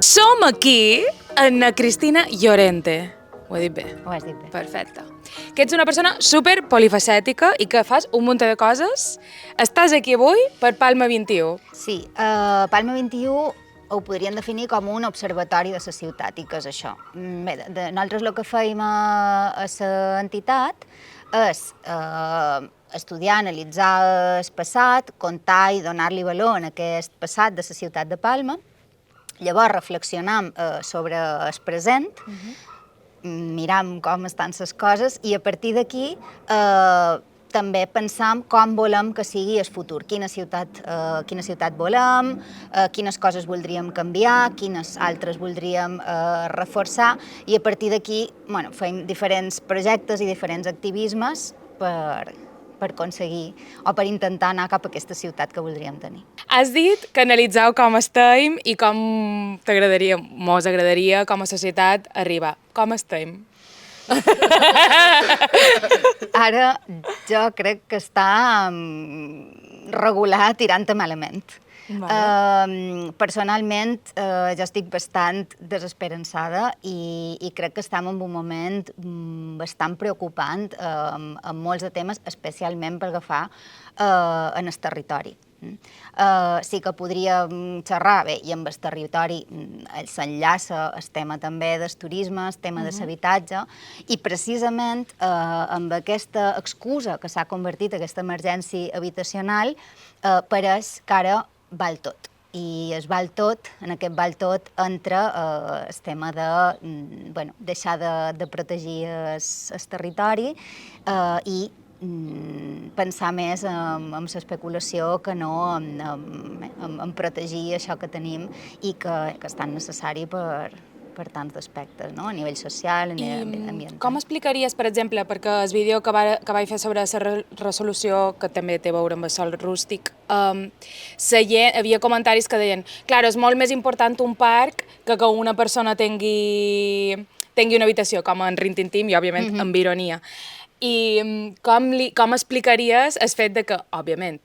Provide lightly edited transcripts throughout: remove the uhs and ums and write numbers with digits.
Som aquí en Cristina Llorente. Ho he dit bé? Ho has dit bé. Perfecte. Que ets una persona super polifacètica i que fas un munt de coses. Estàs aquí avui per Palma 21. Sí, Palma 21 ho podríem definir com un observatori de la ciutat. I què és això? Bé, nosaltres el que feim a l'entitat és estudiar, analitzar el passat, contar i donar-li valor a aquest passat de la ciutat de Palma. Llavors reflexionam sobre el present, miram com estan les coses i a partir d'aquí també pensam com volem que sigui el futur, quina ciutat volem, quines coses voldríem canviar, quines altres voldríem reforçar i a partir d'aquí fem diferents projectes i diferents activismes per aconseguir o per intentar anar cap a aquesta ciutat que voldríem tenir. Has dit que analitzeu com estem i com mos agradaria com a societat arribar. Com estem? Ara jo crec que està regular tirant a malament. Personalment jo estic bastant desesperançada i crec que estem en un moment bastant preocupant en molts de temes, especialment per agafar en el territori. Sí que podríem xerrar, bé, i amb el territori s'enllaça el tema també del turisme, el tema de l'habitatge, i precisament amb aquesta excusa que s'ha convertit aquesta emergència habitacional, pareix que ara val tot. I es val tot, en aquest val tot entra el tema de deixar de protegir el territori i pensar més en l'especulació que no en protegir això que tenim i que és tan necessari per tants aspectes, no? A nivell social, a nivell ambiental. Com explicaries, per exemple, perquè el vídeo que vaig fer sobre la resolució, que també té a veure amb el sòl rústic, hi havia comentaris que deien, clar, és molt més important un parc que una persona tingui una habitació, com en Rin Tin Tin i, òbviament, amb ironia. I com explicaries el fet de que, òbviament,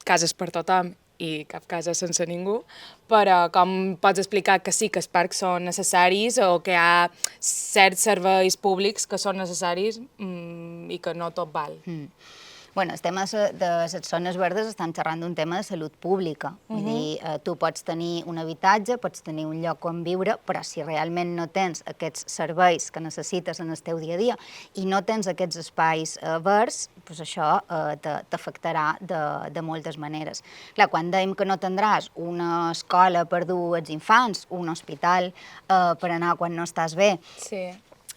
cases per tothom i cap casa sense ningú, però com pots explicar que sí que els parcs són necessaris o que hi ha certs serveis públics que són necessaris i que no tot val? El tema de les zones verdes estan xerrant d'un tema de salut pública. Vull dir, tu pots tenir un habitatge, pots tenir un lloc on viure, però si realment no tens aquests serveis que necessites en el teu dia a dia i no tens aquests espais verds, doncs això t'afectarà de moltes maneres. Clar, quan dèiem que no tindràs una escola per dur els infants, un hospital per anar quan no estàs bé,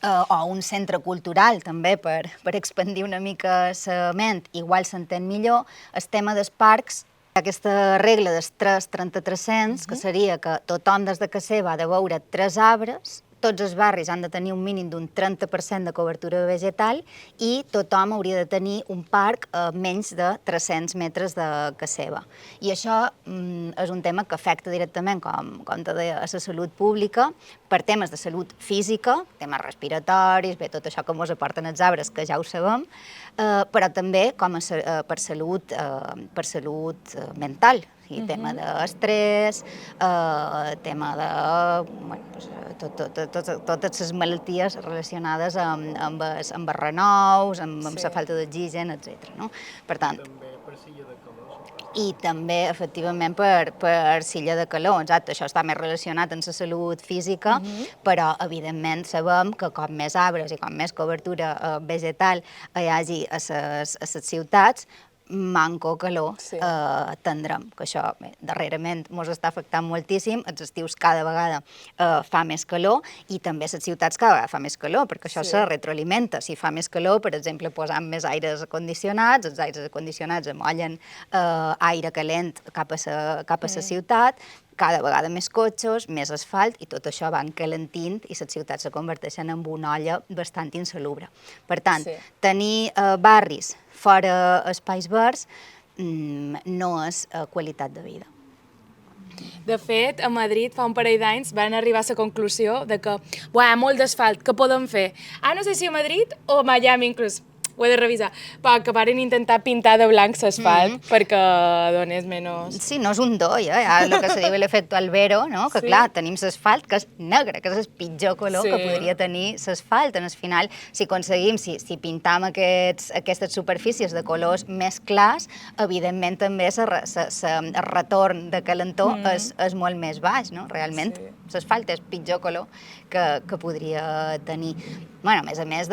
o un centre cultural també per expandir una mica la ment, igual s'entén millor, el tema dels parcs, aquesta regla dels 3-30-300, que seria que tothom des de casa seva ha de veure 3 arbres, tots els barris han de tenir un mínim d'un 30% de cobertura vegetal i tothom hauria de tenir un parc a menys de 300 metres de casa seva. I això és un tema que afecta directament, com te deia, a la salut pública, per temes de salut física, temes respiratoris, bé, tot això que ens aporten els arbres, que ja ho sabem, però també per salut mental. Tema d'estrès, tema de totes les malalties relacionades amb els renous, amb la falta d'oxigen, etc. Per tant, i també, efectivament, per silla de calor. Exacte, això està més relacionat amb la salut física, però, evidentment, sabem que com més arbres i com més cobertura vegetal hi hagi a les ciutats, manco calor tindrem, que això darrerament ens està afectant moltíssim, els estius cada vegada fa més calor i també les ciutats cada vegada fa més calor, perquè això se retroalimenta. Si fa més calor, per exemple, posant més aires condicionats, els aires condicionats amollen aire calent cap a la ciutat, cada vegada més cotxes, més asfalt, i tot això va encalentint i les ciutats se converteixen en una olla bastant insalubre. Per tant, tenir barris fora espais verds no és qualitat de vida. De fet, a Madrid fa un parell d'anys van arribar a la conclusió de que, molt d'asfalt, què podem fer? No sé si a Madrid o a Miami inclús. Ho he de revisar. Però que varen intentar pintar de blanc l'asfalt perquè donés menys... Sí, no és un do, ja, hi ha el que se diu l'efecte albero, no? Que clar, tenim l'asfalt que és negre, que és el pitjor color que podria tenir l'asfalt. En el final, si aconseguim, si pintam aquestes superfícies de colors més clars, evidentment també el retorn de calentor és molt més baix, no? Realment, l'asfalt és el pitjor color que podria tenir. Bueno, a més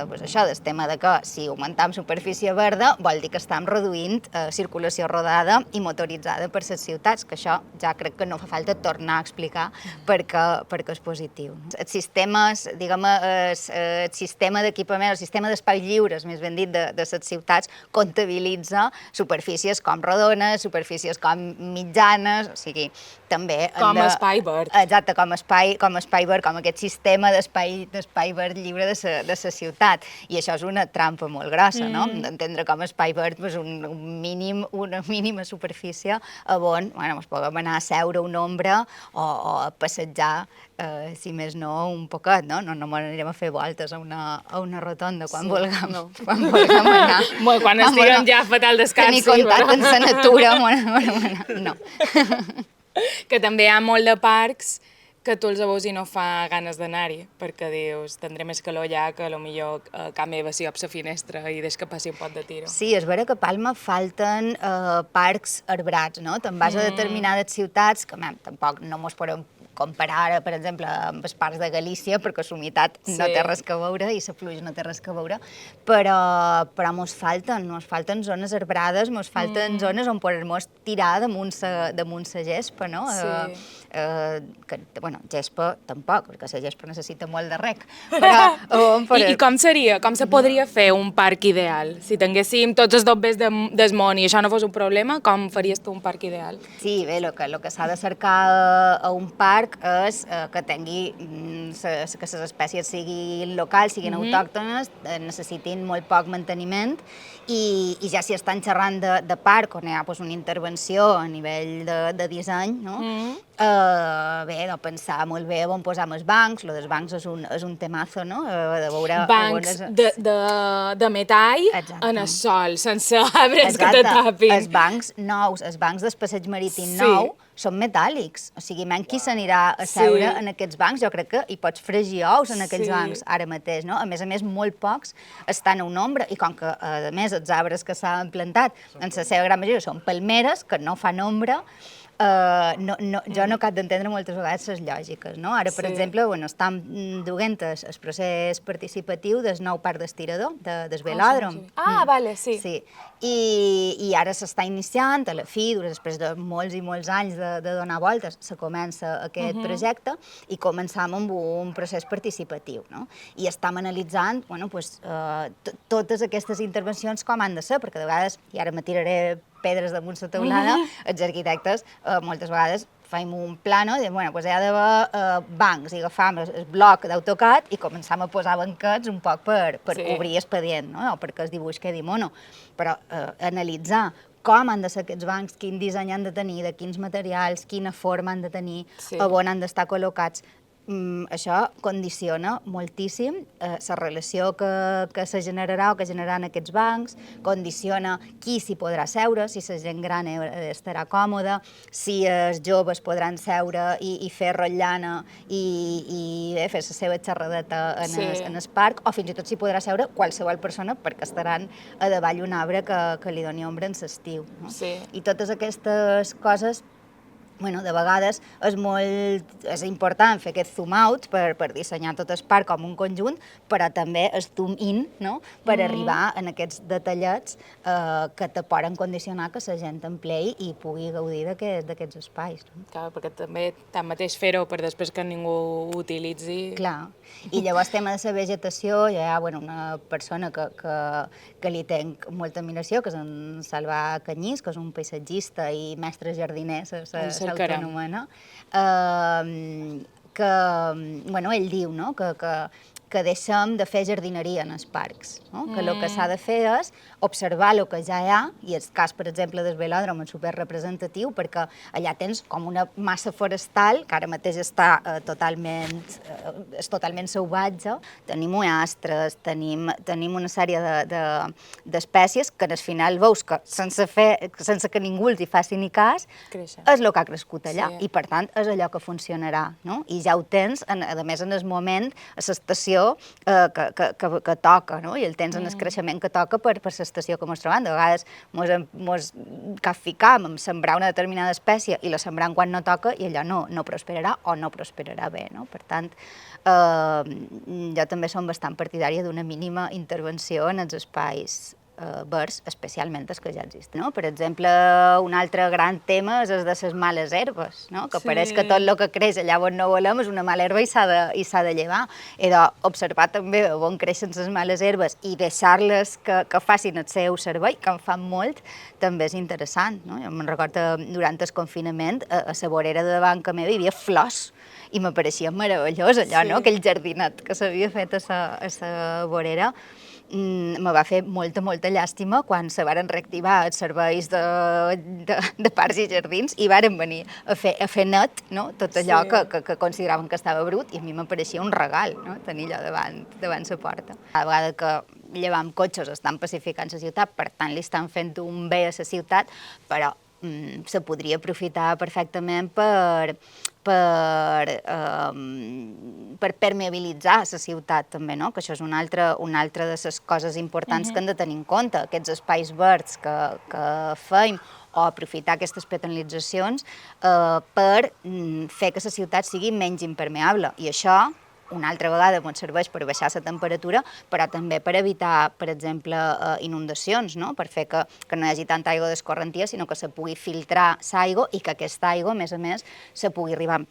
pues això, del tema de que si augmentam superfície verda vol dir que estem reduint circulació rodada i motoritzada per les ciutats, que això ja crec que no fa falta tornar a explicar perquè és positiu. Els sistemes, diguem, el sistema d'equipament, el sistema d'espais lliures, més ben dit, de les ciutats, comptabilitza superfícies com rodones, superfícies com mitjanes, o sigui, també... Com espai verd. Exacte, com espai verd, com aquest sistema d'espai verd lliure de la ciutat. I això és una trampa molt grossa, no? D'entendre com a espai verd una mínima superfície on ens podem anar a seure una ombra o a passejar, si més no, un poquet, no? No anirem a fer voltes a una rotonda quan vulguem anar. Quan estiguem ja fatal descans. Tenir contacte amb la natura, no. Que també hi ha molt de parcs que tu els veus i no fa ganes d'anar-hi, perquè dius, tindré més calor allà que potser a casa meva si obro la finestra i deix que passi un pot de tiro. Sí, és vera que a Palma falten parcs arbrats, no? Te'n vas a determinades ciutats, que tampoc no mos podem comparar, per exemple, amb els parcs de Galícia, perquè la humitat no té res a veure i la pluja no té res a veure, però mos falten zones arbrades, mos falten zones on poder-nos tirar damunt la gespa, no? Bueno, gespa tampoc, perquè la gespa necessita molt de rec. I com seria? Com se podria fer un parc ideal? Si tinguéssim tots els dobbers del món i això no fos un problema, com faries tu un parc ideal? Sí, bé, el que s'ha de cercar a un parc és que tingui, que les espècies siguin locals, siguin autòctones, necessitin molt poc manteniment i ja si estan xerrant de parc on hi ha una intervenció a nivell de disseny, no? Bé, de pensar molt bé on posam els bancs, el dels bancs és un temazo, no? De veure... Bancs de metall en el sol, sense arbres que te tapin. Els bancs nous, els bancs del passeig marítim nou, són metàl·lics, o sigui, menys qui s'anirà a seure en aquests bancs, jo crec que hi pots fregir ous en aquells bancs ara mateix, no? A més, molt pocs estan a una ombra i com que, a més, els arbres que s'han plantat en la seva gran majoria són palmeres, que no fan ombra, jo no cap d'entendre moltes vegades les lògiques, no? Ara, per exemple, estem duent el procés participatiu del nou parc d'estirador, del velòdrom. Ah, vale, sí. I ara s'està iniciant, a la fi, després de molts i molts anys de donar voltes, se comença aquest projecte i començam amb un procés participatiu, no? I estem analitzant, totes aquestes intervencions com han de ser, perquè de vegades, i ara me tiraré pedres damunt la teulada, els arquitectes moltes vegades fem un plano, diem, hi ha d'haver bancs i agafam el bloc d'AutoCAD i començam a posar banquets un poc per cobrir expedient, no? Perquè el dibuix quedi mono. Però analitzar com han de ser aquests bancs, quin disseny han de tenir, de quins materials, quina forma han de tenir, on han d'estar col·locats, això condiciona moltíssim la relació que se generarà o que generaran aquests bancs, condiciona qui s'hi podrà seure, si la gent gran estarà còmoda, si els joves podran seure i fer rotllana i fer la seva xerradeta en el parc, o fins i tot s'hi podrà seure qualsevol persona perquè estaran a davall un arbre que li doni ombra en l'estiu. I totes aquestes coses, de vegades és important fer aquest zoom-out per dissenyar tot el parc com un conjunt, però també el zoom-in per arribar a aquests detallets que te poden condicionar que la gent empleï i pugui gaudir d'aquests espais. Clar, perquè també tanmateix fer-ho per després que ningú ho utilitzi... Clar, i llavors tema de la vegetació, hi ha una persona que li tenc molta admiració, que és en Salvà Canyís, que és un paisatgista i mestre jardiner, s'autonomena, que ell diu que que deixem de fer jardineria en els parcs, no? Que el que s'ha de fer és observar el que ja hi ha, i el cas, per exemple, del velòdrom és superrepresentatiu, perquè allà tens com una massa forestal que ara mateix està és totalment salvatge. Tenim uastres, tenim una sèrie d'espècies que al final veus que sense que ningú els hi faci ni cas, és el que ha crescut allà, i per tant és allò que funcionarà, no? I ja ho tens, a més en el moment, a l'estació que toca, no? I el tens en el creixement que toca per l'estació que ens trobem. De vegades ens capficam en sembrar una determinada espècie i la sembrem quan no toca i allò no prosperarà o no prosperarà bé, no? Per tant, jo també som bastant partidària d'una mínima intervenció en els espais verds, especialment els que ja existen. Per exemple, un altre gran tema és el de les males herbes, que pareix que tot el que creix allà on no volem és una mala herba i s'ha de llevar. He d'observar també on creixen les males herbes i deixar-les que facin el seu servei, que en fan molt, també és interessant. Jo me'n recordo durant el confinament, a la vorera de davant meva hi havia flors i m'apareixia meravellós allò, aquell jardinet que s'havia fet a la vorera. Me va fer molta llàstima quan se varen reactivar els serveis de parcs i jardins i varen venir a fer net tot allò que consideraven que estava brut, i a mi m'apareixia un regal tenir allò davant la porta. Cada vegada que llevam cotxes estan pacificant la ciutat, per tant li estan fent un bé a la ciutat, però se podria aprofitar perfectament per permeabilitzar la ciutat també, que això és una altra de les coses importants que hem de tenir en compte, aquests espais verds que feim, o aprofitar aquestes peatonalitzacions per fer que la ciutat sigui menys impermeable. I això, una altra vegada, ens serveix per baixar la temperatura, però també per evitar, per exemple, inundacions, per fer que no hi hagi tanta aigua d'escorrentia, sinó que se pugui filtrar l'aigua i que aquesta aigua, a més, se pugui arribar a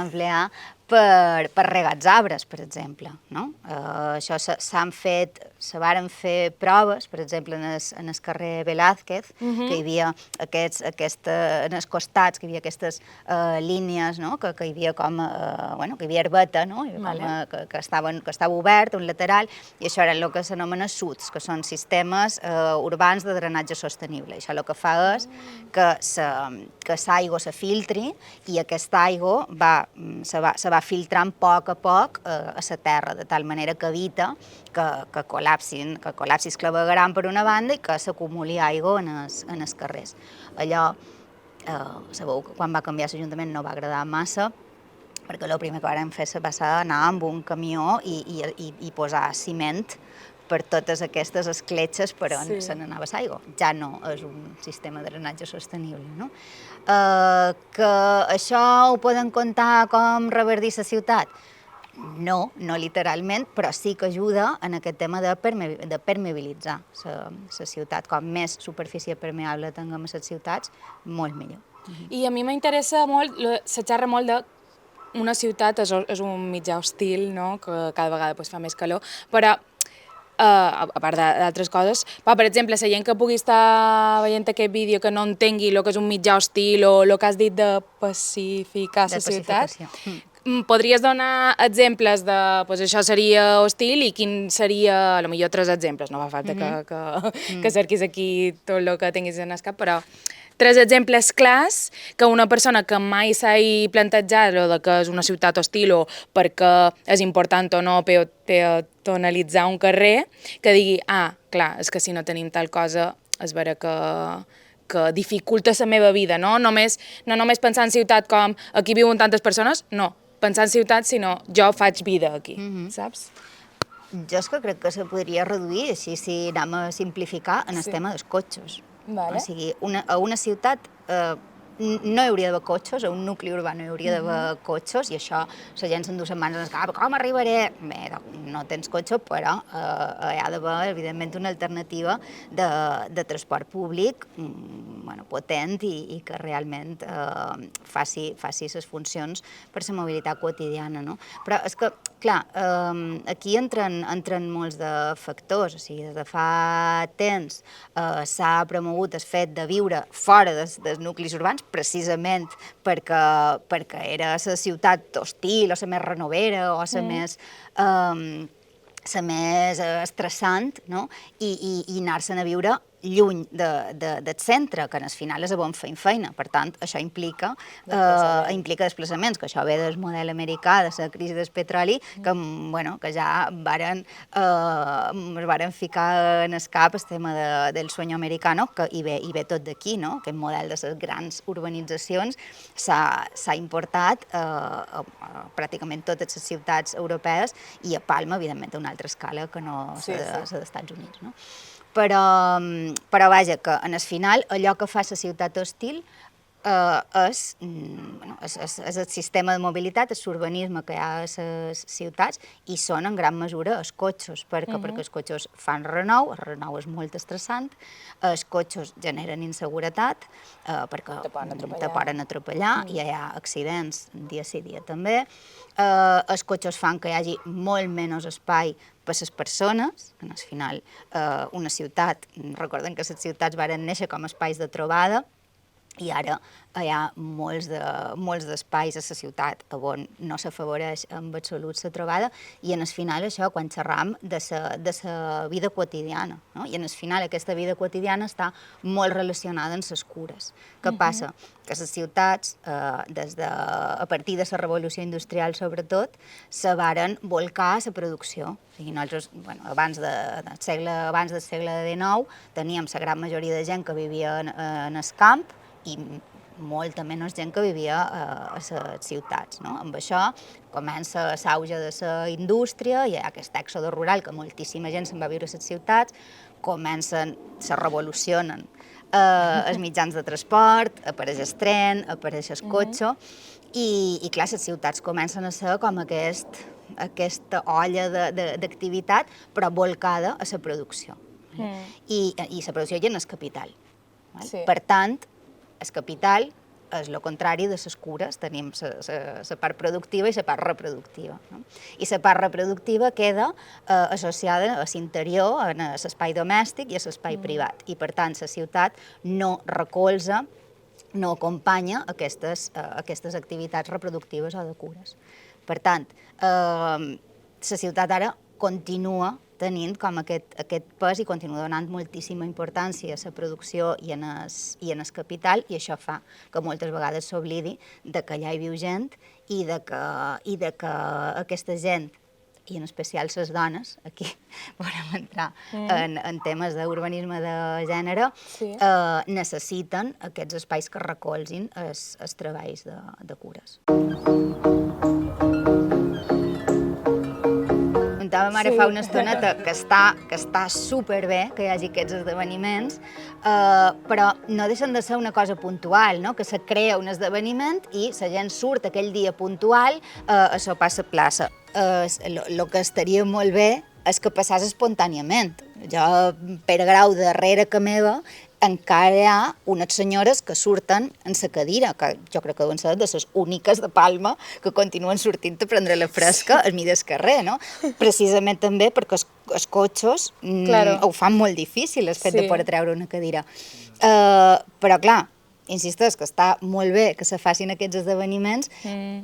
emplear per regar els arbres, per exemple. Això se varen fer proves, per exemple, en el carrer Velázquez, que hi havia en els costats, que hi havia aquestes línies, que hi havia com, que hi havia herbeta, que estava obert, un lateral, i això eren el que s'anomena SUDs, que són sistemes urbans de drenatge sostenible. Això el que fa és que l'aigua se filtri i aquesta aigua se va filtrant a poc a la terra, de tal manera que evita que col·lapsis clavegueram per una banda i que s'acumuli aigua en els carrers. Allò, sabeu que quan va canviar l'Ajuntament no va agradar massa, perquè el primer que vam fer va ser anar amb un camió i posar ciment per totes aquestes escletxes per on se n'anava l'aigua. Ja no és un sistema de drenatge sostenible. Que això ho poden comptar com reverdir la ciutat? No literalment, però sí que ajuda en aquest tema de permeabilitzar la ciutat. Com més superfície permeable tinguem a les ciutats, molt millor. I a mi m'interessa molt, se xerra molt de una ciutat és un mitjà hostil, que cada vegada fa més calor, però a part d'altres coses, per exemple, la gent que pugui estar veient aquest vídeo que no entengui el que és un mitjà hostil o el que has dit de pacificar la ciutat, podries donar exemples de això seria hostil i quin seria, potser 3 exemples, no fa falta que cerquis aquí tot el que tinguis en el cap, però 3 exemples clars que una persona que mai s'ha plantejat de que és una ciutat hostil o perquè és important o no peatonalitzar un carrer, que digui, clar, és que si no tenim tal cosa és vera que dificulta la meva vida, no només pensar en ciutat com aquí viuen tantes persones, no, pensar en ciutat, sinó jo faig vida aquí, saps? Jo és que crec que se podria reduir, així si anem a simplificar, en el tema dels cotxes. O sigui, a una ciutat no hi hauria d'haver cotxes, a un nucli urbà no hi hauria d'haver cotxes, i això la gent s'endú les mans en el cap, com arribaré? Bé, no tens cotxe, però hi ha d'haver, evidentment, una alternativa de transport públic potent i que realment faci les funcions per la mobilitat quotidiana. Però és que, clar, aquí entren molts de factors, o sigui, des de fa temps s'ha promogut el fet de viure fora dels nuclis urbans, precisament perquè era la ciutat hostil, o la més renovera, o la més estressant, no? I anar-se'n a viure lluny del centre, que al final és on feim feina. Per tant, això implica desplaçaments, que això ve del model americà, de la crisi del petroli, que ja es varen ficar en el cap el tema del sueño americano, i ve tot d'aquí, no? Aquest model de les grans urbanitzacions s'ha importat a pràcticament totes les ciutats europees i a Palma, evidentment, a una altra escala que no la dels Estats Units, no? Però vaja, que en el final allò que fa la ciutat hostil és el sistema de mobilitat, és l'urbanisme que hi ha a les ciutats, i són en gran mesura els cotxes, perquè els cotxes fan renou, el renou és molt estressant, els cotxes generen inseguretat, perquè te poden atropellar, i hi ha accidents dia sí dia també, els cotxes fan que hi hagi molt menys espai per les persones, al final una ciutat, recordem que les ciutats varen néixer com a espais de trobada, i ara hi ha molts d'espais a la ciutat on no s'afavoreix en absolut la trobada, i en el final això, quan xerram de la vida quotidiana, no? I en el final aquesta vida quotidiana està molt relacionada amb les cures. Què passa? Que les ciutats, a partir de la revolució industrial sobretot, se varen volcar a la producció. O sigui, nosaltres, abans del segle XIX, teníem la gran majoria de gent que vivia en el camp, i molta menys gent que vivia a les ciutats, no? Amb això comença l'auge de la indústria, hi ha aquest èxode rural que moltíssima gent se'n va viure a les ciutats, se revolucionen els mitjans de transport, apareix el tren, apareix el cotxe, i clar, les ciutats comencen a ser com aquesta olla d'activitat, però volcada a la producció. I la producció ja no és capital. Per tant, el capital és el contrari de les cures. Tenim la part productiva i la part reproductiva. I la part reproductiva queda associada a l'interior, a l'espai domèstic i a l'espai privat. I, per tant, la ciutat no recolza, no acompanya aquestes activitats reproductives o de cures. Per tant, la ciutat ara continua tenint com aquest pes i continua donant moltíssima importància a la producció i en el capital, i això fa que moltes vegades s'oblidi que allà hi viu gent i que aquesta gent, i en especial les dones, aquí podem entrar en temes d'urbanisme de gènere, necessiten aquests espais que recolzin els treballs de cures. Comentàvem ara fa una estoneta que està superbé que hi hagi aquests esdeveniments, però no deixen de ser una cosa puntual, no? Que se crea un esdeveniment i la gent surt aquell dia puntual a sopar a la plaça. El que estaria molt bé és que passés espontàniament. Jo, Pere Grau, darrere que meva, encara hi ha unes senyores que surten en la cadira, que jo crec que deuen ser de les úniques de Palma que continuen sortint a prendre la fresca al mig del carrer, no? Precisament també perquè els cotxes ho fan molt difícil, el fet de poder treure una cadira. Però, clar, insisteix que està molt bé que se facin aquests esdeveniments,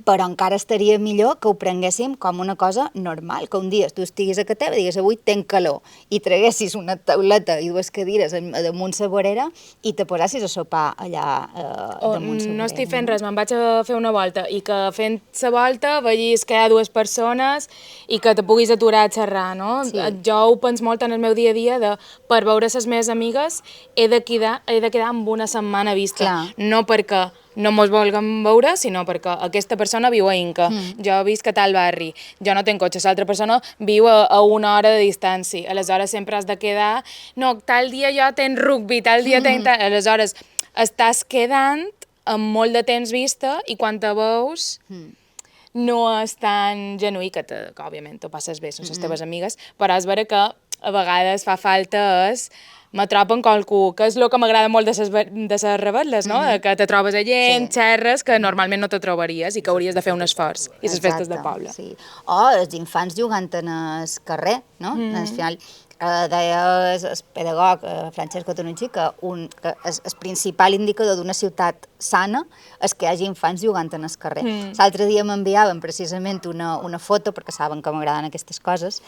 però encara estaria millor que ho prenguéssim com una cosa normal, que un dia tu estiguis a casa teva i digues avui tenc calor, i traguessis una tauleta i dues cadires damunt la vorera i te posessis a sopar allà damunt la vorera. No estic fent res, me'n vaig a fer una volta, i que fent la volta vegis que hi ha dues persones i que te puguis aturar a xerrar, no? Jo ho penso molt en el meu dia a dia, per veure les meves amigues he de quedar amb una setmana vista. No perquè no mos vulguem veure, sinó perquè aquesta persona viu a Inca, jo visc a tal barri, jo no tenc cotxe, l'altra persona viu a una hora de distància, aleshores sempre has de quedar, no, tal dia jo tenc rugby, tal dia tenc... Aleshores estàs quedant amb molt de temps vista i quan te veus no és tan genuí, que òbviament t'ho passes bé, són les teves amigues, però és vera que a vegades fa falta m'atropa en qualcú, que és el que m'agrada molt de les revetles, no? Que te trobes a gent, xerres, que normalment no te trobaries i que hauries de fer un esforç, i les festes de poble. O els infants jugant en el carrer, no? Al final, deia el pedagog Francesco Tonucci que el principal indicador d'una ciutat sana és que hi hagi infants jugant en el carrer. L'altre dia m'enviaven precisament una foto, perquè saben que m'agraden aquestes coses,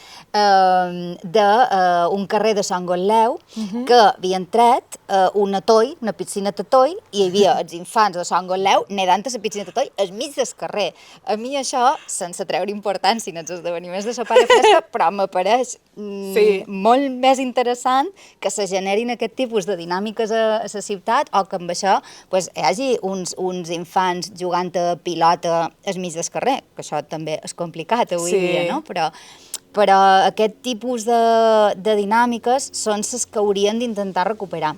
d'un carrer de Sant Gotleu que havien tret una piscina de toll, i hi havia els infants de Sant Gotleu nedant a la piscina de toll al mig del carrer. A mi això, sense treure importància en els esdeveniments de la Pare Fresca, però m'apareix molt més interessant que se generin aquest tipus de dinàmiques a la ciutat, o que amb això hi hagi uns infants jugant a pilota al mig del carrer, que això també és complicat avui dia, no? Però aquest tipus de dinàmiques són les que haurien d'intentar recuperar.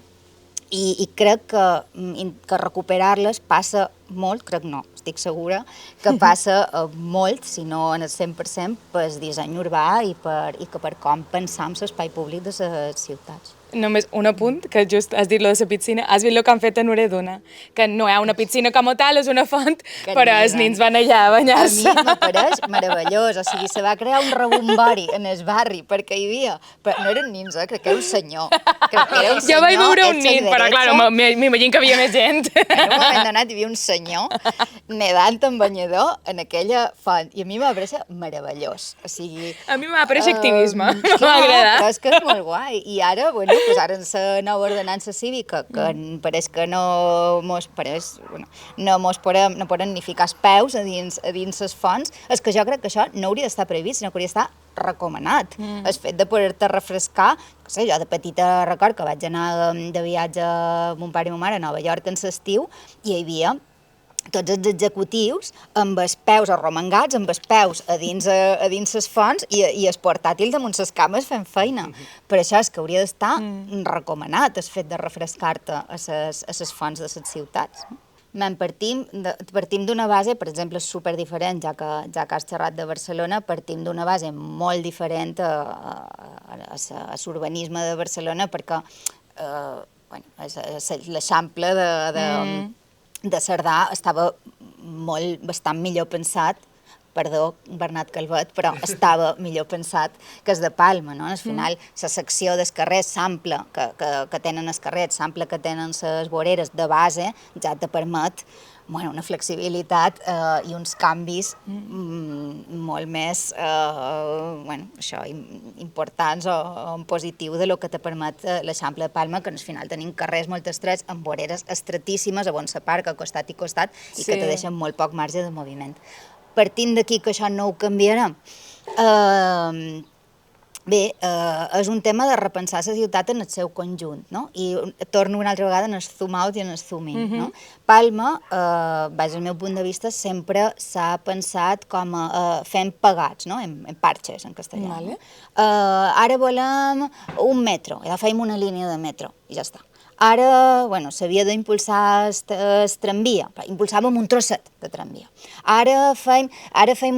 I crec que recuperar-les passa molt, crec no, estic segura, que passa molt, si no en el 100%, pel disseny urbà i per com pensar en l'espai públic de les ciutats. Només un apunt, que just has dit lo de la piscina, has vist el que han fet a Noredona, que no hi ha una piscina com a tal, és una font, però els nens van allà a banyar-se. A mi m'apareix meravellós, o sigui, se va crear un rebombori en el barri, perquè hi havia, però no eren nens, crec que era un senyor. Jo vaig veure un nen, però clar, m'imagino que havia més gent. En un moment donat hi havia un senyor nedant en banyador en aquella font, i a mi m'apareix meravellós, o sigui... A mi m'apareix activisme, m'ha agradat. Però és que és molt guai, i ara, bueno, ara en la nova ordenança cívica, que pareix que no podem ni ficar els peus a dins les fonts, és que jo crec que això no hauria d'estar previst, sinó que hauria d'estar recomanat. El fet de poder-te refrescar, no sé, jo de petita record que vaig anar de viatge amb mon pare i ma mare a Nova York en l'estiu, i hi havia tots els executius amb els peus arromangats, amb els peus a dins les fonts i el portàtil damunt les cames fent feina. Per això és que hauria d'estar recomanat el fet de refrescar-te a les fonts de les ciutats. Partim d'una base, per exemple, superdiferent, ja que has xerrat de Barcelona, partim d'una base molt diferent a l'urbanisme de Barcelona, perquè l'Eixample de Cerdà estava bastant millor pensat, perdó, Bernat Calvet, però estava millor pensat que el de Palma, no? Al final, la secció dels carrers s'ample que tenen els carrers, s'ample que tenen les voreres de base, ja te permet una flexibilitat i uns canvis molt més importants o en positiu de lo que te permet l'Eixample de Palma, que al final tenim carrers molt estrets amb voreres estretíssimes on s'aparca costat i costat i que te deixen molt poc marge de moviment. Partint d'aquí que això no ho canviarà, bé, és un tema de repensar la ciutat en el seu conjunt, no? I torno una altra vegada en el zoom out i en el zoom in, no? Palma, des del meu punt de vista, sempre s'ha pensat com fent pegats, no? En parxes, en castellà. Ara volem un metro, ja fem una línia de metro, i ja està. Ara, s'havia d'impulsar el tramvia, impulsàvem un trosset de tramvia. Ara fem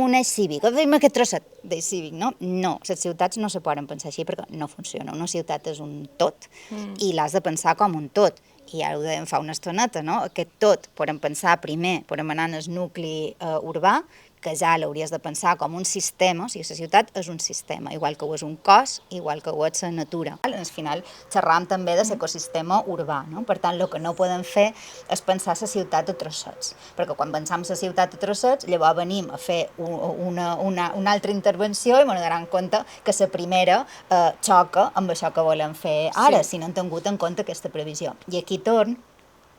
un eix cívic, fem aquest trosset d'eix cívic, no? No, les ciutats no se poden pensar així perquè no funciona. Una ciutat és un tot i l'has de pensar com un tot. I ara ho dèiem fa una estoneta, no? Aquest tot podem pensar primer, podem anar en el nucli urbà, que ja l'hauries de pensar com un sistema, o sigui, la ciutat és un sistema, igual que ho és un cos, igual que ho és la natura. Al final, xerràvem també de l'ecosistema urbà, no? Per tant, el que no podem fer és pensar la ciutat a trossets, perquè quan pensam la ciutat a trossets, llavors venim a fer una altra intervenció i ens donem compte que la primera xoca amb això que volem fer ara, si no hem tingut en compte aquesta previsió. I aquí torn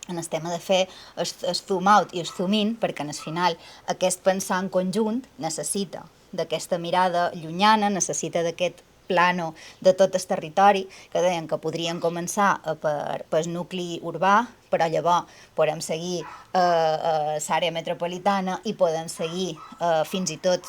en el tema de fer el zoom out i el zoom in, perquè al final aquest pensar en conjunt necessita d'aquesta mirada llunyana, necessita d'aquest plano de tot el territori, que deien que podrien començar pel nucli urbà, però llavors podem seguir l'àrea metropolitana i podem seguir fins i tot,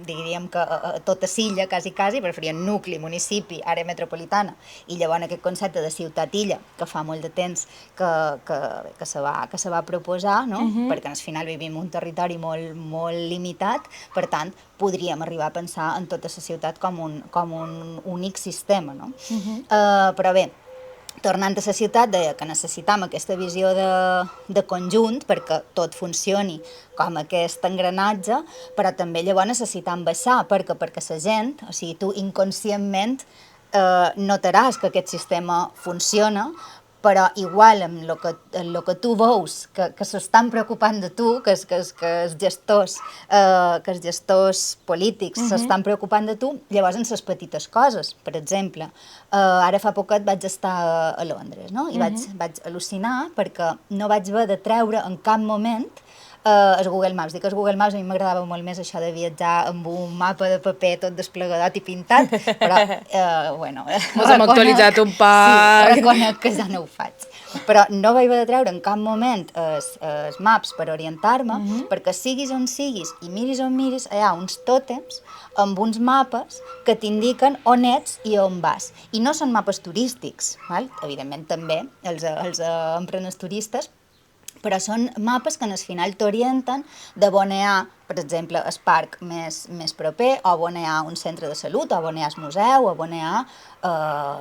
diríem que tota Silla, quasi, preferien nucli, municipi, àrea metropolitana, i llavors aquest concepte de ciutat-illa, que fa molt de temps que se va proposar, no? Perquè al final vivim un territori molt limitat, per tant, podríem arribar a pensar en tota la ciutat com un únic sistema, no? Però bé, tornant a la ciutat, deia que necessitam aquesta visió de conjunt perquè tot funcioni com aquest engranatge, però també llavors necessitam baixar, perquè la gent, o sigui, tu inconscientment notaràs que aquest sistema funciona, però igual amb el que tu veus, que s'estan preocupant de tu, que els gestors polítics s'estan preocupant de tu, llavors en les petites coses. Per exemple, ara fa poquet vaig estar a Londres, no? I vaig al·lucinar perquè no vaig haver de treure en cap moment el Google Maps. Dic que el Google Maps a mi m'agradava molt més això de viatjar amb un mapa de paper tot desplegadat i pintat, però, bueno... Mos hem actualitzat un poc. Sí, reconec que ja no ho faig. Però no vaig haver de treure en cap moment els maps per orientar-me, perquè siguis on siguis i miris on miris, hi ha uns tòtems amb uns mapes que t'indiquen on ets i on vas. I no són mapes turístics, val? Evidentment també els emprenedors turistes, però són mapes que al final t'orienten de on hi ha, per exemple, el parc més proper, o on hi ha un centre de salut, o on hi ha el museu, o on hi ha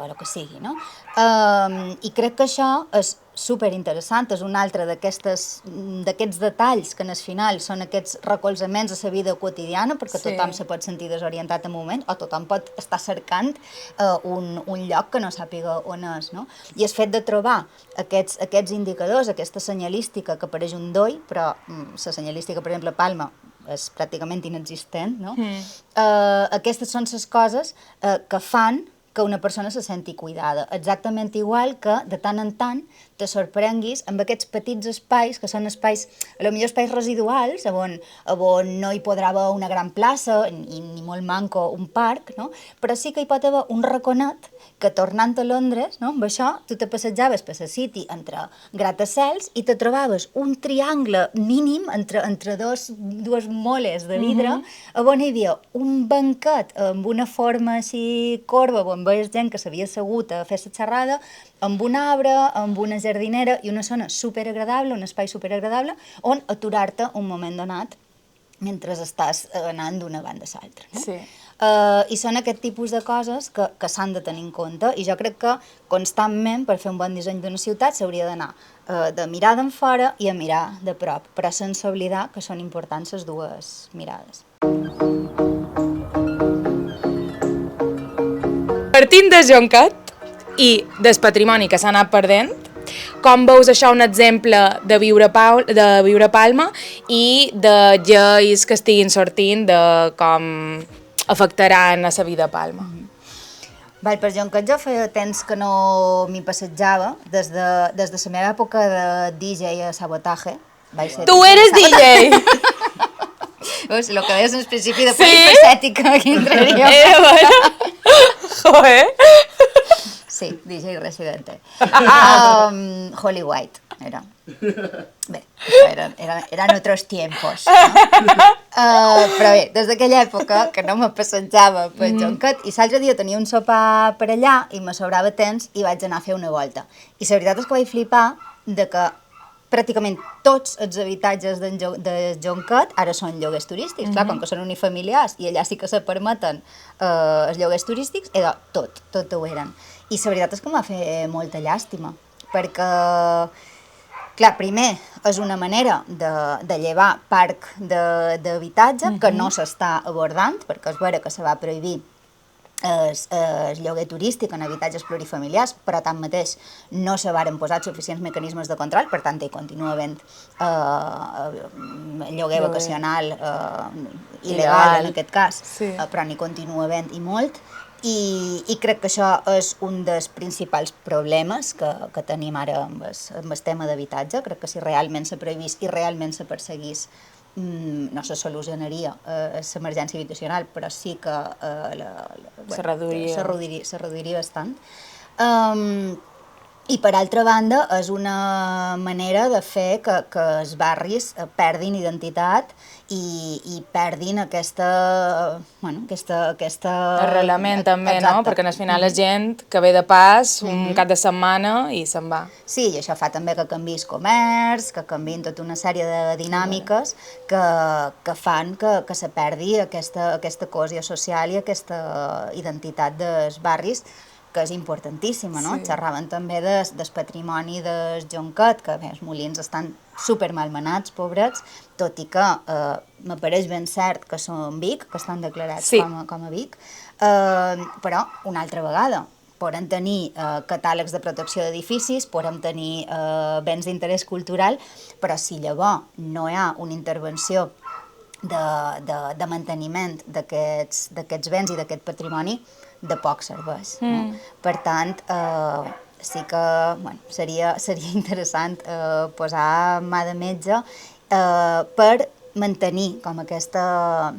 el que sigui, no? I crec que això és superinteressant, és un altre d'aquests detalls que al final són aquests recolzaments a la vida quotidiana, perquè tothom se pot sentir desorientat en un moment, o tothom pot estar cercant un lloc que no sàpiga on és, no? I el fet de trobar aquests indicadors, aquesta senyalística que apareix un doll, però la senyalística, per exemple, a Palma, és pràcticament inexistent, no? Aquestes són les coses que fan que una persona se senti cuidada. Exactament igual que, de tant en tant, te sorprenguis amb aquests petits espais, que són espais, potser espais residuals, on no hi podrà haver una gran plaça, ni molt manco un parc, no? Però sí que hi pot haver un raconet que, tornant a Londres, no? Amb això, tu te passejaves per la City entre gratacels i te trobaves un triangle mínim entre dues moles de vidre, on hi havia un banquet amb una forma així corba, on veies gent que s'havia assegut a fer la xerrada, amb un arbre, amb una jardinera i una zona superagradable, un espai superagradable, on aturar-te un moment donat mentre estàs anant d'una banda a l'altra. No? Sí. I són aquest tipus de coses que s'han de tenir en compte, i jo crec que constantment, per fer un bon disseny d'una ciutat, s'hauria d'anar de mirar d'en fora i a mirar de prop, però sense oblidar que són importants les dues mirades. Partint de Joncat i del patrimoni que s'ha anat perdent, com veus això un exemple de viure a Palma i de lleis que estiguin sortint de com afectaran a la vida a Palma? Val, per Joncat jo feia temps que no m'hi passejava, des de la meva època de DJ a Sabotaje. Tu eres DJ! Veus, el que deies en principi de polifacètica aquí entraria. Joder! Sí, DJ residente. Holly White era. Bé, eren otros tiempos. No? Però bé, des d'aquella època que no me passejava per Joncat, i l'altre dia tenia un sopar per allà i me sobrava temps i vaig anar a fer una volta. I la veritat és que vaig flipar de que pràcticament tots els habitatges de Joncat ara són lloguers turístics. Clar, com que són unifamiliars i allà sí que se permeten els lloguers turístics, era tot ho eren. I la veritat és que em va fer molta llàstima, perquè, clar, primer és una manera de llevar parc d'habitatge que no s'està abordant, perquè és vera que se va prohibir el lloguer turístic en habitatges plurifamiliars, però tanmateix no se varen posar suficients mecanismes de control, per tant hi continua havent lloguer vacacional il·legal en aquest cas, però n'hi continua havent i molt, i crec que això és un dels principals problemes que tenim ara amb el tema d'habitatge. Crec que si realment se prohibís i realment se perseguís, no se solucionaria l'emergència habitacional, però sí que se reduiria bastant. I per altra banda és una manera de fer que els barris perdin identitat i perdin aquesta... arrelament també, no? Perquè al final la gent que ve de pas un cap de setmana i se'n va. Sí, i això fa també que canviïs comerç, que canviïn tota una sèrie de dinàmiques que fan que se perdi aquesta cohesió social i aquesta identitat dels barris, que és importantíssima, no? Xerraven també del patrimoni del Jonquet, que bé, els molins estan super malmenats, pobrets, tot i que m'apareix ben cert que són Vic, que estan declarats com a Vic, però una altra vegada, podem tenir catàlegs de protecció d'edificis, podem tenir béns d'interès cultural, però si llavors no hi ha una intervenció de manteniment d'aquests béns i d'aquest patrimoni, de poc serveix. No? Per tant, sí que seria interessant posar mà de metge per mantenir com aquesta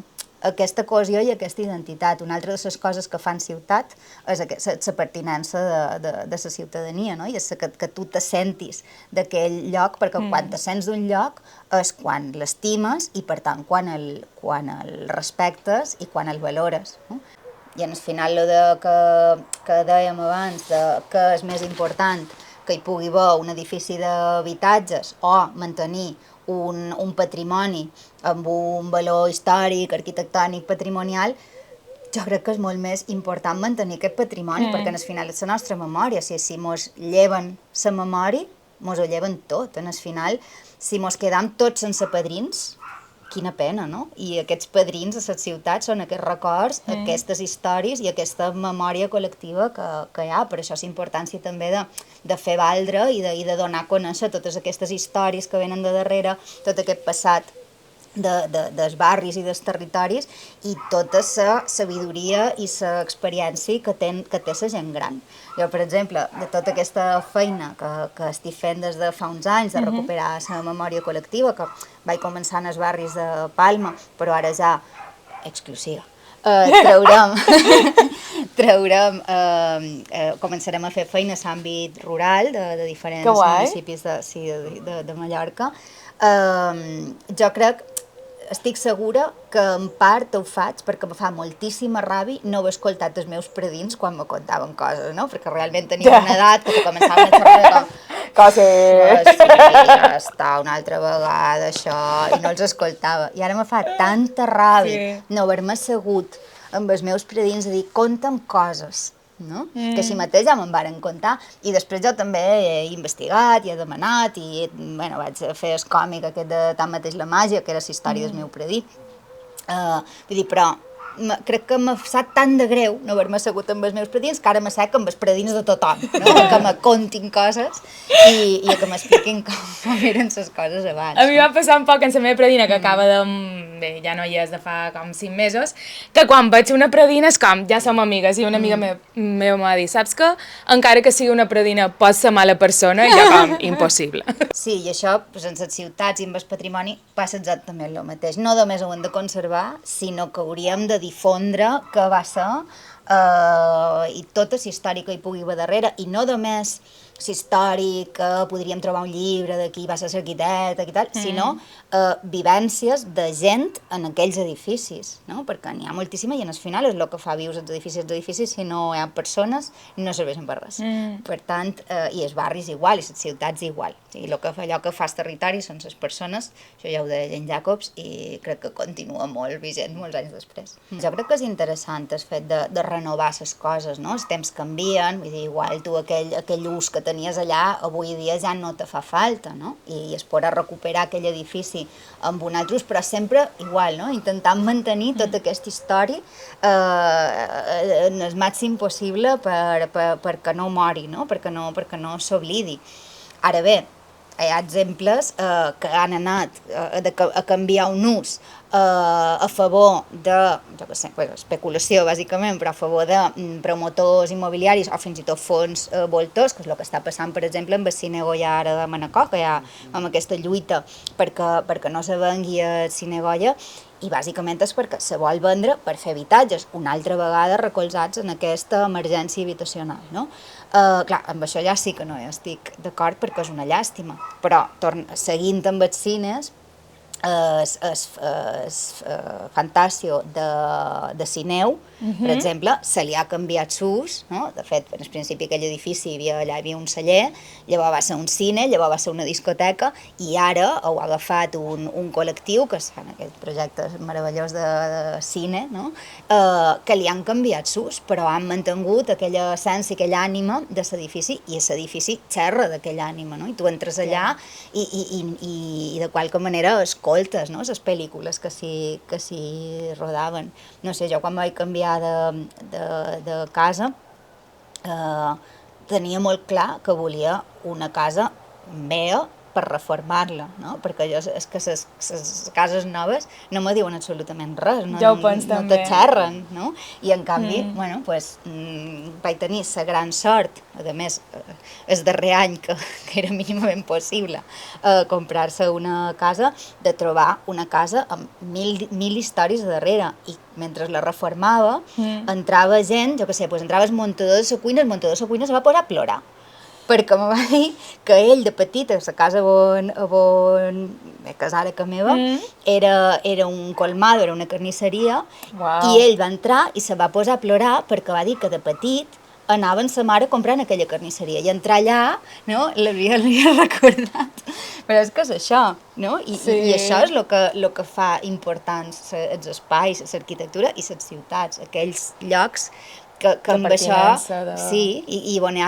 cohesió i aquesta identitat. Una altra de les coses que fan ciutat és la pertinença de la ciutadania, no? I és que tu te sentis d'aquell lloc, perquè quan te sents d'un lloc és quan l'estimes i, per tant, quan el respectes i quan el valores. No? I al final, que dèiem abans, que és més important que hi pugui haver un edifici d'habitatges o mantenir un patrimoni amb un valor històric, arquitectònic, patrimonial, jo crec que és molt més important mantenir aquest patrimoni, perquè al final és la nostra memòria. Si mos lleven la memòria, mos ho lleven tot. Al final, si mos quedam tots sense padrins, quina pena, no? I aquests padrins a les ciutats són aquests records, aquestes històries i aquesta memòria col·lectiva que hi ha. Per això és importància també de fer valdre i de donar a conèixer totes aquestes històries que venen de darrere, tot aquest passat dels barris i dels territoris i tota la sabidoria i l'experiència que té la gent gran. Jo, per exemple, de tota aquesta feina que estic fent des de fa uns anys, de recuperar la memòria col·lectiva, que vaig començar en els barris de Palma, però ara ja exclusiva. Començarem a fer feina a l'àmbit rural de diferents municipis de Mallorca. Jo estic segura que en part ho faig perquè em fa moltíssima ràbia no haver escoltat els meus predins quan me contaven coses, no? Perquè realment tenia una edat que començaven a xerrar coses. Sí, ja està, una altra vegada això, i no els escoltava. I ara me fa tanta ràbia no haver-me assegut amb els meus predins a dir, conta'm coses, no? Que així mateix ja me'n varen contar, i després jo també he investigat i he demanat i vaig fer el còmic aquest de Tanmateix la màgia, que era la història del meu predí. Vull dir, però crec que m'ha sap tant de greu no haver-me assegut amb els meus predins que ara m'assec amb els predins de tothom, no? Que me contin coses i que m'expliquin com eren les coses abans. A mi va passar un poc amb la meva predina, que acaba de... Bé, ja no hi és de fa com 5 mesos, que quan veig una predina és com, ja som amigues, i una amiga meva m'ha dit, saps que encara que sigui una predina pot ser mala persona, i jo com, impossible. Sí, i això, en les ciutats i amb el patrimoni, passa exactament el mateix. No només ho hem de conservar, sinó que hauríem de difondre què va ser i tota la història que hi pugui haver darrere, i no només històric, que podríem trobar un llibre de qui va ser l'arquitecte i tal, sinó vivències de gent en aquells edificis, no? Perquè n'hi ha moltíssima i al final és el que fa vius els edificis, si no hi ha persones no serveixen per res. Per tant, i els barris igual, i les ciutats igual. I allò que fa el territori són les persones, això ja ho deia Jane Jacobs, i crec que continua molt vigent molts anys després. Jo crec que és interessant el fet de renovar les coses, no? Els temps canvien, vull dir, igual tu aquell ús que tenies allà, avui dia ja no te fa falta, no? I es podrà recuperar aquell edifici amb un altre ús, però sempre igual, no? Intentant mantenir tota aquesta història en el màxim possible perquè no mori, no? Perquè no s'oblidi. Ara bé, hi ha exemples que han anat a canviar un ús a favor de, jo què sé, especulació bàsicament, però a favor de promotors immobiliaris o fins i tot fons voltors, que és el que està passant, per exemple, amb el Cine Goya ara de Manacor, que hi ha amb aquesta lluita perquè no se vengui el Cine Goya, i bàsicament és perquè se vol vendre per fer habitatges, una altra vegada recolzats en aquesta emergència habitacional, no? Clar, amb això ja sí que no hi estic d'acord perquè és una llàstima, però seguint amb els cines, Fantasio de Sineu, per exemple, se li ha canviat s'ús, no? De fet, al principi aquell edifici allà hi havia un celler, llavors va ser un cine, llavors va ser una discoteca, i ara ho ha agafat un col·lectiu, que es fan aquests projectes meravellós de cine, no? Que li han canviat s'ús, però han mantingut aquella essència, aquella ànima de l'edifici, i l'edifici xerra d'aquella ànima, no? I tu entres allà i de qualque manera escoltes, no? Les pel·lícules que s'hi rodaven. No sé, jo quan vaig canviar de casa tenia molt clar que volia una casa meva per reformar-la, no? Perquè jo, és que les cases noves no me diuen absolutament res, no, ja ho penso, no te xerren, no? I en canvi, bueno, pues, vaig tenir la gran sort, a més, el darrer any que era mínimament possible comprar-se una casa, de trobar una casa amb mil històries darrere, i mentre la reformava entrava gent, jo què sé, pues entrava el muntador de la cuina se va posar a plorar, perquè me va dir que ell de petit a la casa on és ara que meva era un colmado, era una carnisseria, i ell va entrar i se va posar a plorar perquè va dir que de petit anava amb sa mare comprant aquella carnisseria, i entrar allà, no, l'havia recordat. Però és que és això, no? I això és el que fa importants els espais, l'arquitectura i les ciutats, aquells llocs que amb això, sí, i on hi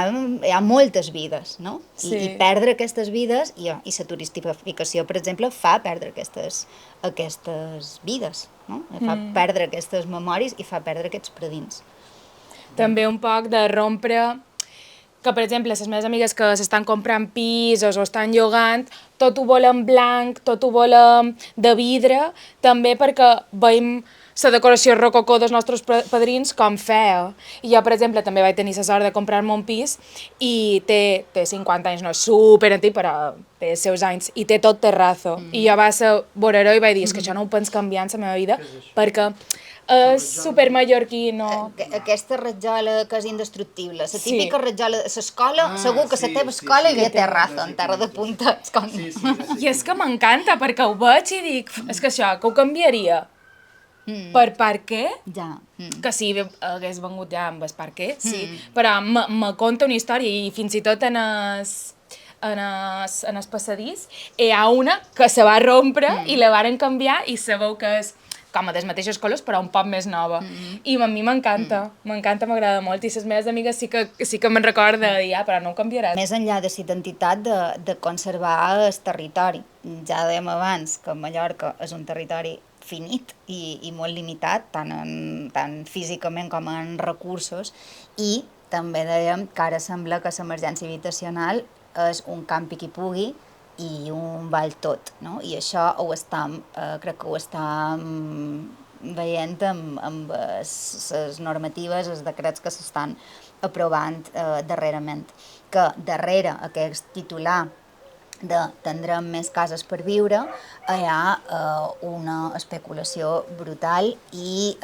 ha moltes vides, no? I perdre aquestes vides, i la turistificació, per exemple, fa perdre aquestes vides, no? Fa perdre aquestes memòries i fa perdre aquests predins. També un poc de rompre, que per exemple les meves amigues que s'estan comprant pisos o estan llogant, tot ho volen blanc, tot ho volen de vidre, també perquè veiem la decoració rococó dels nostres padrins com feia. I jo, per exemple, també vaig tenir la sort de comprar-me un pis i té 50 anys, no és superantic, però té els seus anys, i té tot terrazo. I jo vaig veure-ho i vaig dir, és que això no ho penso canviar en la meva vida, perquè és supermallorquí, no? Aquesta ratjola que és indestructible, la típica ratjola de l'escola, segur que la teva escola hi havia terrazo, en terra de punta. I és que m'encanta, perquè ho veig i dic, és que això, que ho canviaria. Per què? Ja. Que sí, hagués vengut ja amb el per què, sí, però me conta una història, i fins i tot en el passadís hi ha una que se va rompre i la varen canviar i sabeu que és com a dels mateixos colors, però un poc més nova. I a mi m'encanta, m'agrada molt, i les meves amigues sí que me'n recorda de dir, però no ho canviaràs. Més enllà de la identitat de conservar el territori. Ja dèiem abans que Mallorca és un territori finit i molt limitat, tant físicament com en recursos, i també dèiem que ara sembla que l'emergència habitacional és un campi qui pugui i un val tot, no? I això crec que ho estem veient amb les normatives, els decrets que s'estan aprovant darrerament, que darrere aquest titular de tindrem més cases per viure hi ha una especulació brutal i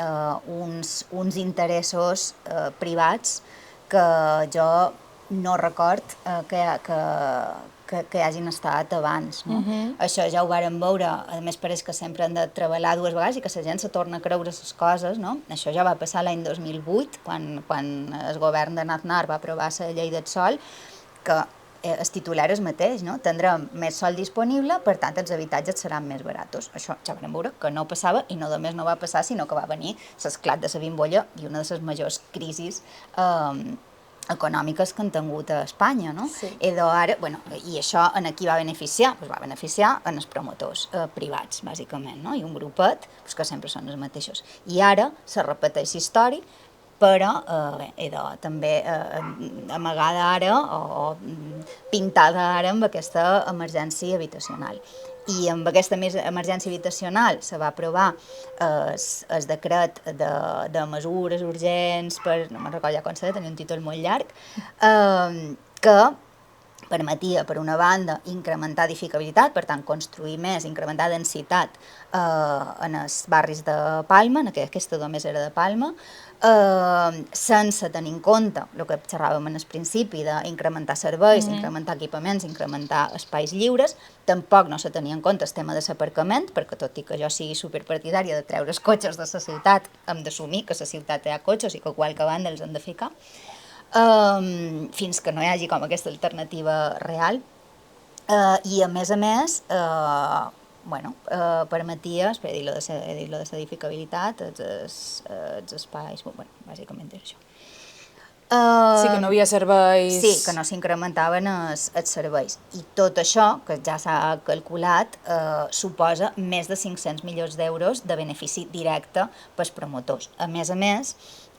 uns interessos privats que jo no record que hagin estat abans, no? Això ja ho vàrem veure, a més pareix que sempre han de treballar dues vegades i que la gent se torna a creure les coses, no? Això ja va passar l'any 2008, quan el govern de Aznar va aprovar la llei del sòl, que el titular és mateix, no? Tindrem més sòl disponible, per tant els habitatges seran més baratos. Això ja vam veure que no passava, i no només no va passar, sinó que va venir l'esclat de la bimbolla i una de les majors crisis econòmiques que han tingut a Espanya, no? Sí. I això en qui va beneficiar? Pues va beneficiar en els promotors privats, bàsicament, no? I un grupet que sempre són els mateixos. I ara se repeteix la història, però també amagada ara o pintada ara amb aquesta emergència habitacional. I amb aquesta emergència habitacional se va aprovar el decret de mesures urgents no me'n recordo ja com s'ha de tenir un títol molt llarg, que permetia, per una banda, incrementar edificabilitat, per tant, construir més, incrementar densitat en els barris de Palma, en aquesta només era de Palma, sense tenir en compte el que xerràvem en el principi d'incrementar serveis, incrementar equipaments, incrementar espais lliures. Tampoc no se tenia en compte el tema de l'aparcament, perquè tot i que jo sigui superpartidària de treure els cotxes de la ciutat, hem d'assumir que a la ciutat hi ha cotxes i que a qualque banda els han de ficar. Fins que no hi hagi com aquesta alternativa real. I a més, permetia, he dit lo de l'edificabilitat, els espais, bàsicament és això. Sí, que no havia serveis... Sí, que no s'incrementaven els serveis. I tot això, que ja s'ha calculat, suposa més de 500 milions d'euros de benefici directe pels promotors. A més,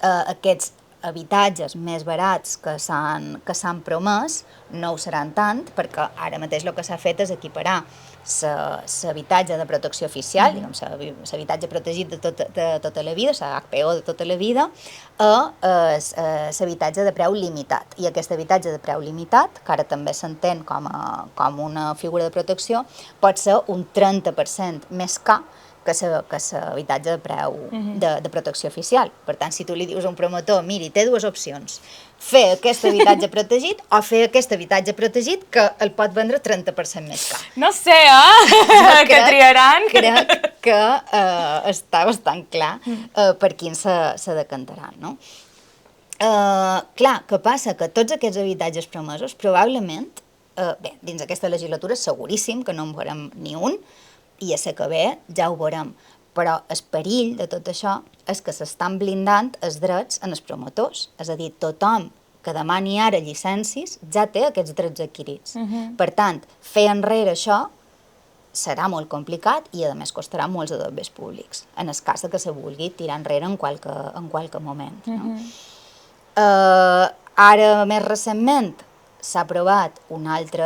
aquests habitatges més barats que s'han promès no ho seran tant, perquè ara mateix el que s'ha fet és equiparar l'habitatge de protecció oficial, l'habitatge protegit de tota la vida, l'HPO de tota la vida, a l'habitatge de preu limitat. I aquest habitatge de preu limitat, que ara també s'entén com una figura de protecció, pot ser un 30% més car que l'habitatge de preu de protecció oficial. Per tant, si tu li dius a un promotor, miri, té dues opcions, fer aquest habitatge protegit o fer aquest habitatge protegit que el pot vendre 30% més car. No sé, que triaran. Crec que està bastant clar per quin se decantaran, no? Clar, què passa? Que tots aquests habitatges promesos, probablement, dins aquesta legislatura seguríssim que no en veurem ni un, i a ser que ve ja ho veurem, però el perill de tot això és que s'estan blindant els drets en els promotors, és a dir, tothom que demani ara llicències ja té aquests drets adquirits. Per tant, fer enrere això serà molt complicat i a més costarà molts adobes públics, en el cas que se vulgui tirar enrere en qualque moment. No? Ara, més recentment, s'ha aprovat una altra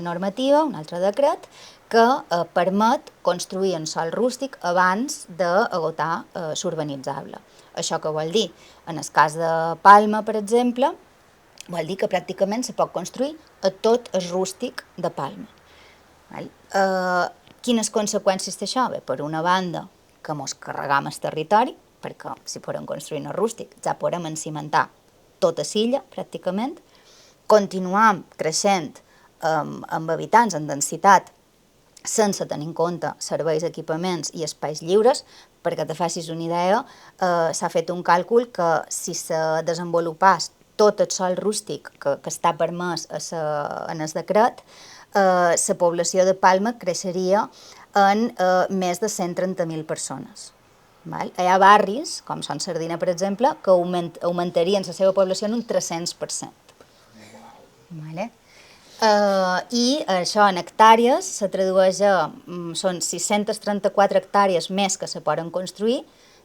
normativa, un altre decret, que permet construir en sòl rústic abans d'agotar l'urbanitzable. Això què vol dir? En el cas de Palma, per exemple, vol dir que pràcticament se pot construir a tot el rústic de Palma. Quines conseqüències té això? Bé, per una banda, que mos carregam el territori, perquè si podem construir en el rústic ja podem encimentar tota l'illa, pràcticament, continuam creixent amb habitants, en densitat, sense tenir en compte serveis, equipaments i espais lliures. Perquè te facis una idea, s'ha fet un càlcul que si se desenvolupés tot el sòl rústic que està permès en el decret, la població de Palma creixeria en més de 130.000 persones. Hi ha barris, com Son Sardina, per exemple, que augmentarien la seva població en un 300%. I això en hectàrees se tradueix a... són 634 hectàrees més que se poden construir,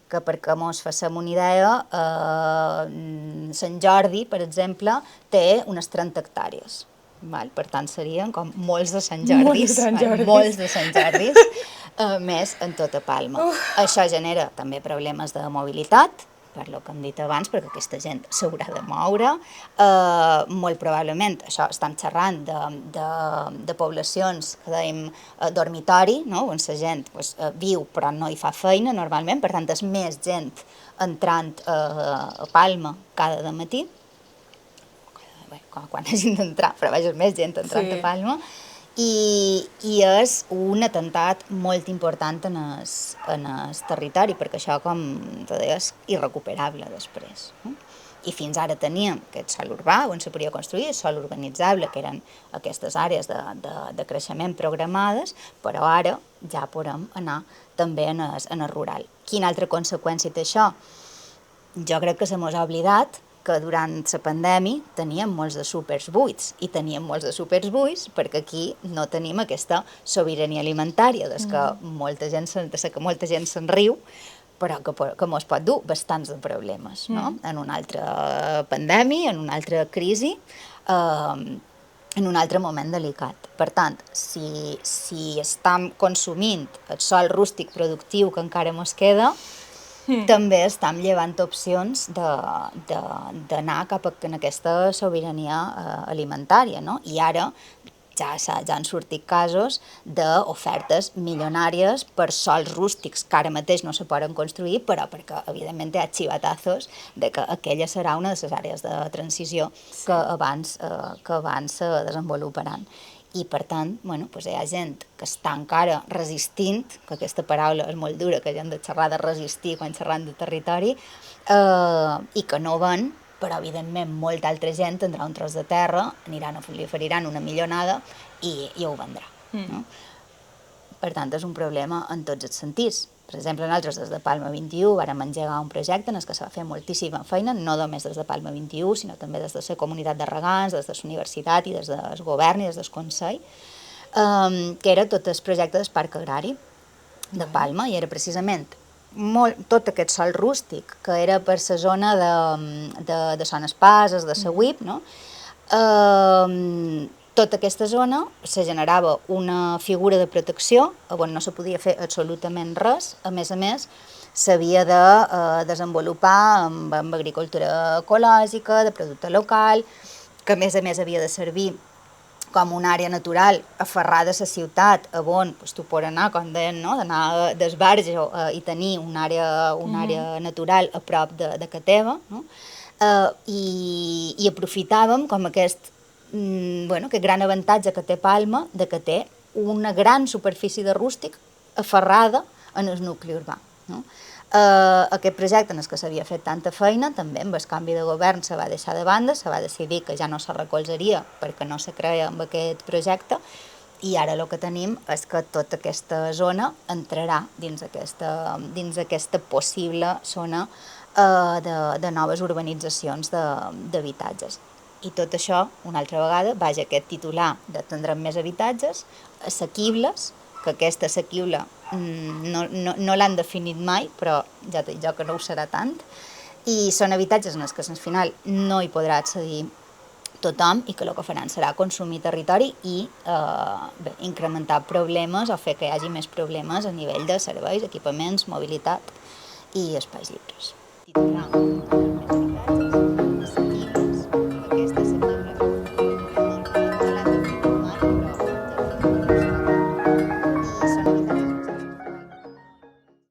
que perquè mos facem una idea, Sant Jordi, per exemple, té unes 30 hectàrees. Per tant, serien com molts de Sant Jordis, molts de Sant Jordis, més en tota Palma. Això genera també problemes de mobilitat, per lo que hem dit abans, perquè aquesta gent s'haurà de moure. Molt probablement, això estem xerrant de poblacions que dèiem dormitori, on la gent viu però no hi fa feina normalment, per tant és més gent entrant a Palma cada dematí, quan hagin d'entrar, però vaja, més gent entrant a Palma, i és un atemptat molt important en el territori, perquè això, com te deia, és irrecuperable després. I fins ara teníem aquest sòl urbà, on se podia construir, el sòl urbanitzable, que eren aquestes àrees de creixement programades, però ara ja podem anar també en el rural. Quina altra conseqüència té això? Jo crec que se mos ha oblidat que durant la pandèmia teníem molts de súpers buits, i teníem molts de súpers buits perquè aquí no tenim aquesta sobirania alimentària, des que molta gent se'n riu, però que mos pot dur bastants de problemes, no? En una altra pandèmia, en una altra crisi, en un altre moment delicat. Per tant, si estem consumint el sòl rústic productiu que encara mos queda, també estem llevant opcions d'anar cap a aquesta sobirania alimentària, no? I ara ja han sortit casos d'ofertes milionàries per sols rústics que ara mateix no se poden construir, però perquè, evidentment, hi ha xivatazos de que aquella serà una de les àrees de transició que abans se desenvoluparan. I, per tant, bueno, doncs hi ha gent que està encara resistint, que aquesta paraula és molt dura, que ja hem de xerrar de resistir quan xerram de territori, i que no ven, però evidentment molta altra gent tindrà un tros de terra, li oferiran una millonada i ho vendrà. No? Per tant, és un problema en tots els sentits. Per exemple, nosaltres des de Palma 21 vàrem engegar un projecte en què se va fer moltíssima feina, no només des de Palma 21, sinó també des de la comunitat de regants, des de la universitat i des del govern i des del Consell, que era tot el projecte del Parc Agrari de Palma, i era precisament tot aquest sòl rústic, que era per la zona de Son Espases, de la UIP, no? Tota aquesta zona se generava una figura de protecció on no se podia fer absolutament res. A més, s'havia de desenvolupar amb agricultura ecològica, de producte local, que a més havia de servir com una àrea natural aferrada a la ciutat, on tu pots anar, com deien, no? D'anar d'esbarjo i tenir una àrea natural a prop de casa teva, no? I aprofitàvem com aquest gran avantatge que té Palma, de que té una gran superfície de rústic aferrada en el nucli urbà. No? Aquest projecte en el que s'havia fet tanta feina, també amb el canvi de govern se va deixar de banda, se va decidir que ja no se recolzaria perquè no se creia amb aquest projecte, i ara el que tenim és que tota aquesta zona entrarà dins aquesta possible zona de noves urbanitzacions d'habitatges. I tot això, una altra vegada, vaja aquest titular de tindrem més habitatges assequibles, que aquest assequible no l'han definit mai, però ja t'he dit jo que no ho serà tant, i són habitatges en els que al final no hi podrà accedir tothom i que el que faran serà consumir territori i incrementar problemes o fer que hi hagi més problemes a nivell de serveis, equipaments, mobilitat i espais lliures.